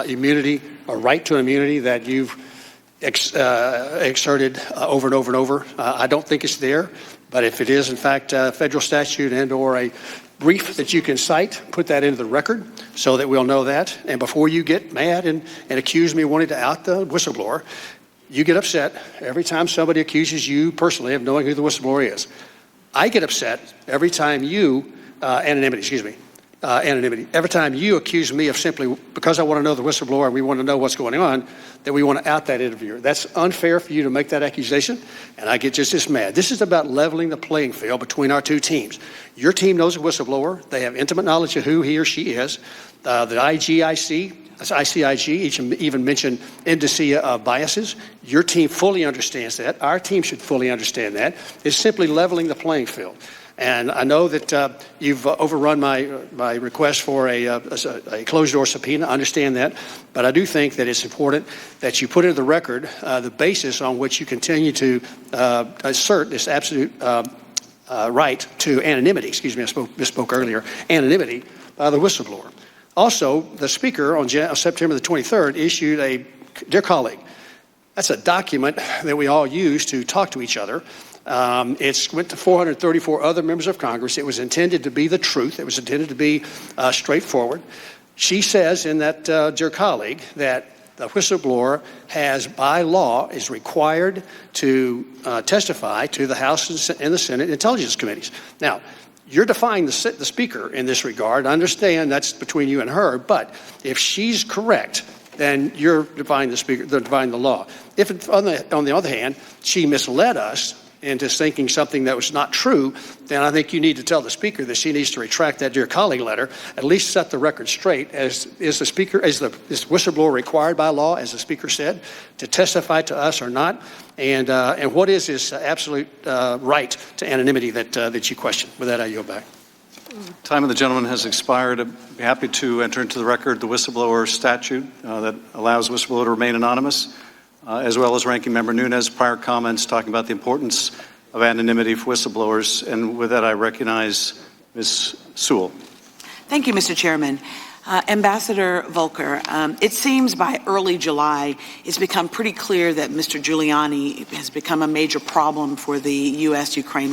immunity or right to immunity that you've exerted over and over and over. I don't think it's there, but if it is, in fact, a federal statute and or a brief that you can cite, put that into the record so that we'll know that. And before you get mad and accuse me of wanting to out the whistleblower, you get upset every time somebody accuses you personally of knowing who the whistleblower is. I get upset every time you, anonymity. Every time you accuse me of simply, because I want to know the whistleblower and we want to know what's going on, that we want to out that interviewer. That's unfair for you to make that accusation, and I get just as mad. This is about leveling the playing field between our two teams. Your team knows a whistleblower. They have intimate knowledge of who he or she is. The ICIG even mentioned indicia of biases. Your team fully understands that. Our team should fully understand that. It's simply leveling the playing field. And I know that you've overrun my request for a closed-door subpoena. I understand that. But I do think that it's important that you put into the record the basis on which you continue to assert this absolute right to anonymity. Excuse me, I misspoke earlier. Anonymity by the whistleblower. Also, the Speaker on September the 23rd issued a, dear colleague, that's a document that we all use to talk to each other. It went to 434 other members of Congress. It was intended to be the truth. It was intended to be straightforward. She says in that, dear colleague, that the whistleblower has, by law, is required to testify to the House and the Senate Intelligence Committees. Now, you're defying the Speaker in this regard. I understand that's between you and her, but if she's correct, then you're defying the Speaker, defying the law. If, on the other hand, she misled us into thinking something that was not true, then I think you need to tell the Speaker that she needs to retract that dear colleague letter, at least set the record straight. Is the whistleblower required by law, as the Speaker said, to testify to us or not? And what is this absolute right to anonymity that you question? With that, I yield back. Time of the gentleman has expired. I'd be happy to enter into the record the whistleblower statute that allows whistleblower to remain anonymous, as well as Ranking Member Nunes' prior comments talking about the importance of anonymity for whistleblowers. And with that, I recognize Ms. Sewell. Thank you, Mr. Chairman. Ambassador Volker, it seems by early July, it's become pretty clear that Mr. Giuliani has become a major problem for the U.S.-Ukraine